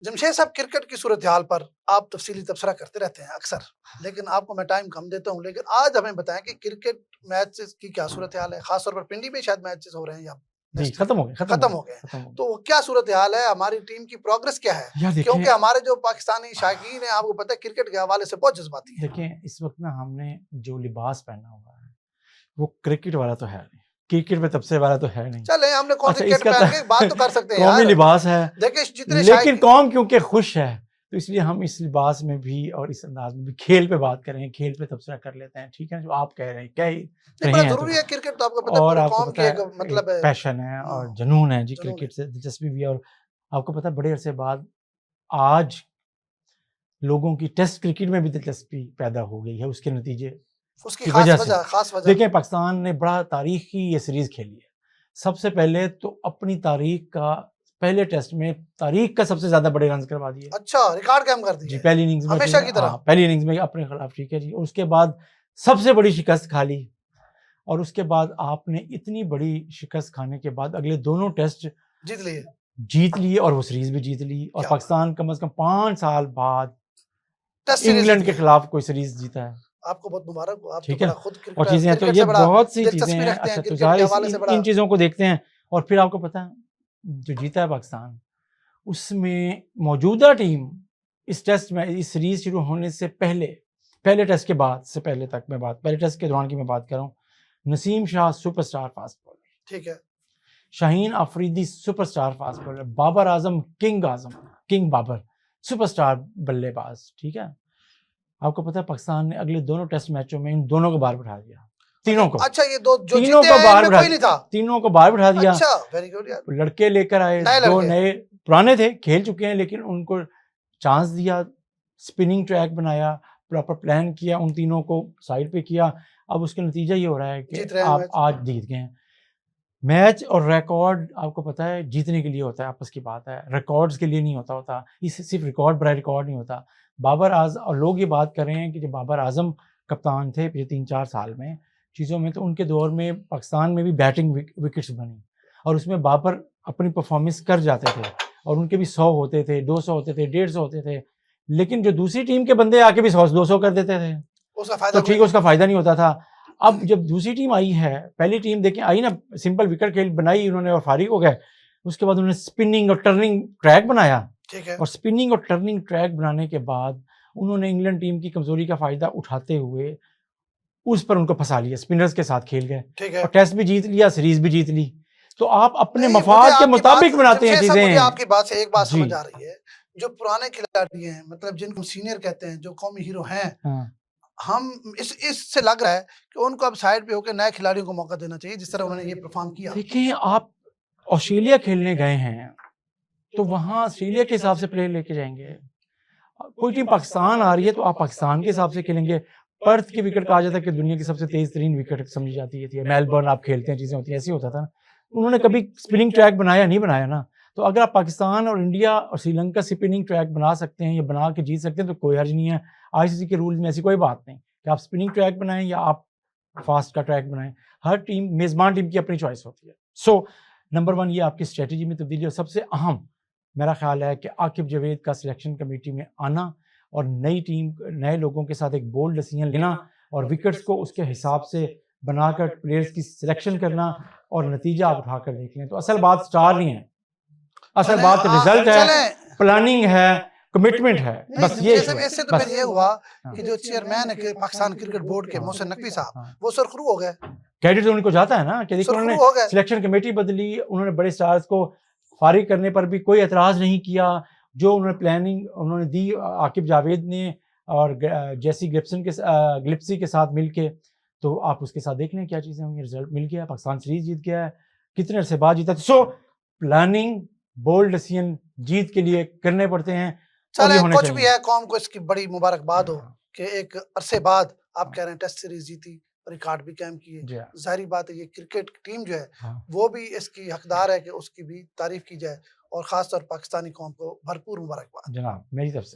جمشید صاحب، کرکٹ کی صورتحال پر آپ تفصیلی تبصرہ کرتے رہتے ہیں اکثر، لیکن آپ کو میں ٹائم کم دیتا ہوں، لیکن آج ہمیں بتائیں کہ کرکٹ میچز کی کیا صورتحال ہے، خاص طور پر پنڈی میں شاید میچز ہو رہے ہیں یا جی ختم ہو گئے تو کیا صورتحال ہے، ہماری ٹیم کی پروگرس کیا ہے؟ کیونکہ ہمارے جو پاکستانی شائقین ہیں آپ کو پتہ ہے کرکٹ کے حوالے سے بہت جذباتی ہیں۔ دیکھیں اس وقت نا ہم نے جو لباس پہنا ہوا ہے وہ کرکٹ والا تو ہے نہیں، کرکٹ میں تبصرے والا تو ہے نہیں، چلیں ہم نے کون سی کٹ پہن کے بات تو کر سکتے ہیں، قومی لباس ہے دیکھیں لیکن قوم کیونکہ خوش ہے تو اس لیے ہم اس لباس میں بھی اور اس انداز میں بھی کھیل پہ بات کریں، کھیل پہ تبصرہ کر لیتے ہیں، ٹھیک ہے جو آپ کہہ رہے ہیں کیا رہے ہیں ضروری ہے کرکٹ تو آپ کو پتہ ہے اور پوری آپ کو قوم کی پتہ ایک مطلب ہے پیشن ہے اور جنون ہے جی، کرکٹ سے دلچسپی بھی ہے، اور آپ کو پتہ ہے بڑے عرصے بعد آج لوگوں کی ٹیسٹ کرکٹ میں بھی دلچسپی پیدا ہو گئی ہے، اس کے نتیجے کی وجہ سے۔ دیکھیں پاکستان نے بڑا تاریخی یہ سیریز کھیلی ہے، سب سے پہلے تو اپنی تاریخ کا پہلے ٹیسٹ میں تاریخ کا سب سے زیادہ بڑے رنز کروا دیے، اچھا ریکارڈ قائم کر دیا جی پہلی اننگز میں، ہمیشہ کی طرح پہلی اننگز میں اپنے خلاف، ٹھیک ہے جی، اور اس کے بعد سب سے بڑی شکست کھا لی، اور اس کے بعد آپ نے اتنی بڑی شکست کھانے کے بعد اگلے دونوں ٹیسٹ جیت لیے اور وہ سیریز بھی جیت لی، اور پاکستان کم از کم 5 سال بعد انگلینڈ کے خلاف کوئی سیریز جیتا ہے۔ آپ کو بہت مبارک ہو، آپ ٹھیک ہے، اور چیزیں تو یہ بہت سی چیزیں ہیں، اچھا تو ظاہر ان چیزوں کو دیکھتے ہیں، اور پھر آپ کو پتہ ہے جو جیتا ہے پاکستان، اس میں موجودہ ٹیم اس ٹیسٹ میں اس سیریز شروع ہونے سے پہلے ٹیسٹ کے بعد سے پہلے تک میں بات، پہلے ٹیسٹ کے دوران کی میں بات کر رہا ہوں، Naseem Shah super star fast bowler, ٹھیک ہے، Shaheen Afridi super star fast bowler, Babar Azam king Babar super star بلے باز، ٹھیک ہے۔ آپ کو پتہ ہے پاکستان نے اگلے دونوں ٹیسٹ میچوں میں ان دونوں کو باہر بٹھا دیا، تینوں کو، اچھا یہ دو جو جیتے ہیں ان میں کوئی نہیں تھا، تینوں کو باہر بٹھا دیا، اچھا ویری گڈ یار، لڑکے لے کر آئے، دو نئے پرانے تھے کھیل چکے ہیں لیکن ان کو چانس دیا، سپننگ ٹریک بنایا، پراپر پلان کیا، ان تینوں کو سائڈ پہ کیا، اب اس کا نتیجہ یہ ہو رہا ہے کہ آپ آج جیت گئے ہیں میچ، اور ریکارڈ آپ کو پتہ ہے جیتنے کے لیے ہوتا ہے، آپس کی بات ہے، ریکارڈز کے لیے نہیں ہوتا، اس صرف ریکارڈ برائے ریکارڈ نہیں ہوتا۔ بابر اعظم، اور لوگ یہ بات کر رہے ہیں کہ جب بابر اعظم کپتان تھے پچھلے 3-4 سال میں چیزوں میں، تو ان کے دور میں پاکستان میں بھی بیٹنگ وکٹس بنی، اور اس میں بابر اپنی پرفارمنس کر جاتے تھے، اور ان کے بھی 100 ہوتے تھے، 200 ہوتے تھے، 150 ہوتے تھے، لیکن جو دوسری ٹیم کے بندے آ کے بھی 100-200 کر دیتے تھے تو ٹھیک اس کا فائدہ نہیں ہوتا تھا۔ اب جب دوسری ٹیم آئی ہے، پہلی ٹیم دیکھیں آئی نا، سمپل وکٹ کھیل بنائی انہوں نے اور فارغ ہو گئے، اس کے بعد انہوں نے سپننگ اور ٹرننگ ٹریک بنایا، اور سپننگ اور ٹرننگ ٹریک بنانے کے بعد انہوں نے انگلینڈ ٹیم کی کمزوری کا فائدہ اٹھاتے ہوئے اس پر ان کو پھنسا لیا، سپنرز کے ساتھ کھیل گئے اور ٹیسٹ بھی جیت لیا، سیریز بھی جیت لی۔ تو آپ اپنے مفاد کے مطابق بناتے ہیں چیزیں۔ مجھے آپ کی بات سے ایک بات سمجھ آ رہی ہے، جو پرانے کھلاڑی ہیں، مطلب جن کو سینئر کہتے ہیں، جو قومی ہیرو ہیں، ہم اس سے لگ رہا ہے کہ ان کو اب سائڈ پہ ہو کے نئے کھلاڑیوں کو موقع دینا چاہیے جس طرح انہوں نے یہ پرفارم کیا۔ دیکھیں آپ آسٹریلیا کھیلنے گئے ہیں تو وہاں آسٹریلیا کے حساب سے پلے لے کے جائیں گے، کوئی ٹیم پاکستان آ رہی ہے تو آپ پاکستان کے حساب سے کھیلیں گے۔ پرتھ کی وکٹ کہا جاتا ہے کہ دنیا کی سب سے تیز ترین وکٹ سمجھی جاتی ہے، میلبرن آپ کھیلتے ہیں، چیزیں ہوتی ہیں، ایسی ہوتا تھا نا، انہوں نے کبھی سپننگ ٹریک بنایا نہیں بنایا نا، تو اگر آپ پاکستان اور انڈیا اور سری لنکا سپننگ ٹریک بنا سکتے ہیں یا بنا کے جیت سکتے ہیں تو کوئی حرج نہیں ہے، آئی سی سی کے رولز میں ایسی کوئی بات نہیں کہ آپ سپننگ ٹریک بنائیں یا آپ فاسٹ کا ٹریک بنائیں، ہر ٹیم میزبان ٹیم کی اپنی چوائس ہوتی ہے۔ سو نمبر 1 یہ آپ کی اسٹریٹجی میں تبدیلی، اور سب سے اہم میرا خیال ہے کہ عاقب جاوید کا سلیکشن کمیٹی میں آنا اور نئی ٹیم نئے لوگوں کے ساتھ ایک بولڈ ڈیسیژن لینا اور وکٹس کو اس کے حساب سے بنا کر پلیئرز کی سلیکشن کرنا اور نتیجہ آپ اٹھا کر دیکھ لیں۔ تو اصل بات سٹار نہیں ہے، اصل بات رزلٹ ہے، پلاننگ ہے، کمٹمنٹ ہے، بس یہ ایشو ہے۔ اس سے تو پھر یہ ہوا کہ جو چیئرمین ہے پاکستان کرکٹ بورڈ کے محسن نقوی صاحب، وہ سرخرو ہو گئے، کریڈٹ ان کو جاتا ہے نا کہ دیکھو انہوں نے سلیکشن کمیٹی بدلی، انہوں نے بڑے سٹارز کو فارغ کرنے پر بھی کوئی اعتراض نہیں کیا، جو انہوں نے پلاننگ انہوں نے دی عاقب جاوید نے اور جیسی گلپسی کے ساتھ مل کے، تو آپ اس کے ساتھ دیکھ لیں کیا چیزیں ہوں گی، رزلٹ مل گیا، پاکستان سیریز جیت گیا ہے، کتنے عرصے بعد جیتا۔ سو پلاننگ بولڈ ڈیسیژن جیت کے لیے کرنے پڑتے ہیں، چلیں کچھ بھی ہے، قوم کو اس کی بڑی مبارکباد ہو کہ ایک عرصے بعد آپ کہہ رہے ہیں ٹیسٹ سیریز جیتی، ریکارڈ بھی قائم کیے، ظاہری بات ہے یہ کرکٹ ٹیم جو ہے وہ بھی اس کی حقدار ہے کہ اس کی بھی تعریف کی جائے، اور خاص طور پاکستانی قوم کو بھرپور مبارکباد جناب میری طرف سے۔